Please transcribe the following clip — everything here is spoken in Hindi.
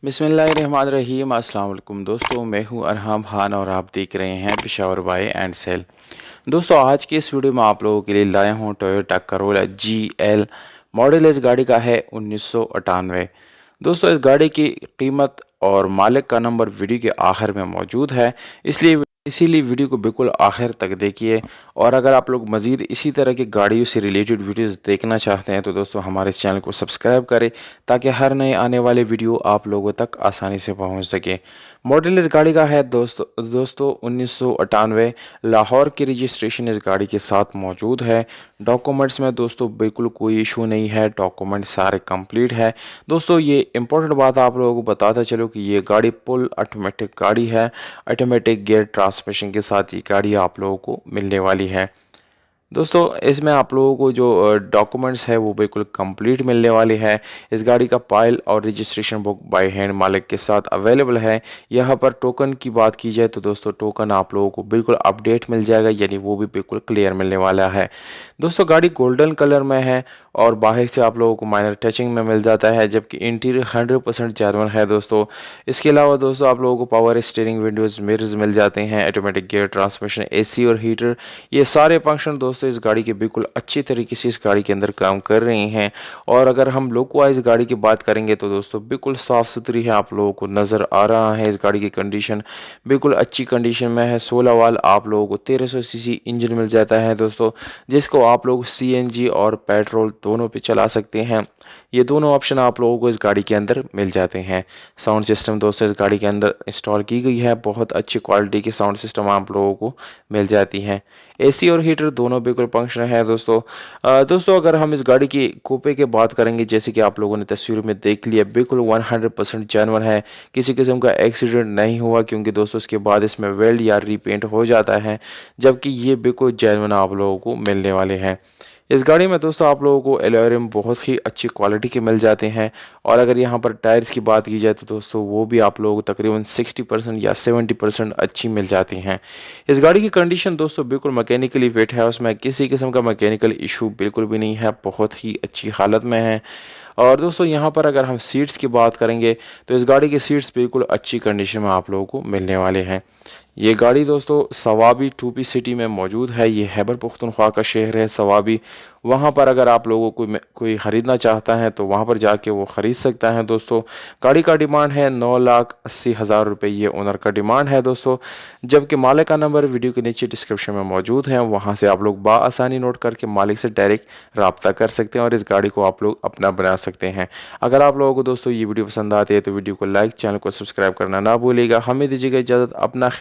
बिस्मिल्लाहिर्रहमानिर्रहीम। अस्सलाम वालेकुम दोस्तों, मैं हूं अरहम खान और आप देख रहे हैं पेशावर बाय एंड सेल। दोस्तों, आज की इस वीडियो में आप लोगों के लिए लाया हूं टोयोटा करोला GL। मॉडल इस गाड़ी का है 1998। दोस्तों, इस गाड़ी की कीमत और मालिक का नंबर वीडियो के आखिर में मौजूद है, इसलिए इसीलिए वीडियो को बिल्कुल आखिर तक देखिए। और अगर आप लोग मज़ीद इसी तरह की गाड़ियों से रिलेटेड वीडियोस देखना चाहते हैं तो दोस्तों हमारे इस चैनल को सब्सक्राइब करें, ताकि हर नए आने वाले वीडियो आप लोगों तक आसानी से पहुंच सके। मॉडल इस गाड़ी का है दोस्तों 1998। लाहौर की रजिस्ट्रेशन इस गाड़ी के साथ मौजूद है। डॉक्यूमेंट्स में दोस्तों बिल्कुल कोई इशू नहीं है, डॉक्यूमेंट सारे कंप्लीट है। दोस्तों, ये इंपॉर्टेंट बात आप लोगों को बताता चलो कि ये गाड़ी फुल ऑटोमेटिक गाड़ी है। ऑटोमेटिक गियर ट्रांसमिशन के साथ ये गाड़ी आप लोगों को मिलने वाली है। दोस्तों, इसमें आप लोगों को जो डॉक्यूमेंट्स है वो बिल्कुल कंप्लीट मिलने वाली है। इस गाड़ी का फाइल और रजिस्ट्रेशन बुक बाय हैंड मालिक के साथ अवेलेबल है। यहाँ पर टोकन की बात की जाए तो दोस्तों टोकन आप लोगों को बिल्कुल अपडेट मिल जाएगा, यानी वो भी बिल्कुल क्लियर मिलने वाला है। दोस्तों, गाड़ी गोल्डन कलर में है और बाहर से आप लोगों को माइनर टचिंग में मिल जाता है, जबकि इंटीरियर 100% जेन्युइन है दोस्तों। इसके अलावा दोस्तों आप लोगों को पावर स्टीयरिंग, विंडोज़, मिरर्स मिल जाते हैं, ऑटोमेटिक गियर ट्रांसमिशन, AC और हीटर, ये सारे फंक्शन दोस्तों इस गाड़ी के बिल्कुल अच्छी तरीके से इस गाड़ी के अंदर काम कर रही हैं। और अगर हम लुक वाइज गाड़ी की बात करेंगे तो दोस्तों बिल्कुल साफ़ सुथरी है, आप लोगों को नज़र आ रहा है। इस गाड़ी की कंडीशन बिल्कुल अच्छी कंडीशन में है। 16 वाल आप लोगों को 1300 सीसी इंजन मिल जाता है दोस्तों, जिसको आप लोग CNG और पेट्रोल दोनों पे चला सकते हैं। ये दोनों ऑप्शन आप लोगों को इस गाड़ी के अंदर मिल जाते हैं। साउंड सिस्टम दोस्तों इस गाड़ी के अंदर इंस्टॉल की गई है, बहुत अच्छी क्वालिटी की साउंड सिस्टम आप लोगों को मिल जाती है। AC और हीटर दोनों बिल्कुल फंक्शन है दोस्तों। दोस्तों, अगर हम इस गाड़ी की कूपे की बात करेंगे, जैसे कि आप लोगों ने तस्वीर में देख लिया, बिल्कुल 100% जेन्युइन है। किसी किस्म का एक्सीडेंट नहीं हुआ, क्योंकि दोस्तों उसके बाद इसमें वेल्ड या रीपेंट हो जाता है, जबकि ये बिल्कुल जेन्युइन आप लोगों को मिलने वाले हैं। इस गाड़ी में दोस्तों आप लोगों को एलॉय रिम बहुत ही अच्छी क्वालिटी के मिल जाते हैं। और अगर यहाँ पर टायर्स की बात की जाए तो दोस्तों वो भी आप लोगों को तकरीबन 60% या 70% अच्छी मिल जाती हैं। इस गाड़ी की कंडीशन दोस्तों बिल्कुल मैकेनिकली फिट है, उसमें किसी किस्म का मैकेनिकल इशू बिल्कुल भी नहीं है, बहुत ही अच्छी हालत में है। और दोस्तों यहाँ पर अगर हम सीट्स की बात करेंगे तो इस गाड़ी के सीट्स बिल्कुल अच्छी कंडीशन में आप लोगों को मिलने वाले हैं। ये गाड़ी दोस्तों सवाबी 2P सिटी में मौजूद है। ये खैबर पख्तूनख्वा का शहर है सवाबी। वहाँ पर अगर आप लोगों को कोई ख़रीदना चाहता है तो वहाँ पर जाके वो ख़रीद सकता है दोस्तों। गाड़ी का डिमांड है 9,80,000 रुपये, ये ओनर का डिमांड है दोस्तों। जबकि मालिक का नंबर वीडियो के नीचे डिस्क्रिप्शन में मौजूद है, वहाँ से आप लोग बआसानी नोट करके मालिक से डायरेक्ट रब्ता कर सकते हैं और इस गाड़ी को आप लोग अपना बना सकते हैं। अगर आप लोगों को दोस्तों ये वीडियो पसंद आती है तो वीडियो को लाइक, चैनल को सब्सक्राइब करना ना भूलिएगा। हमें दीजिएगा इजाज़त, अपना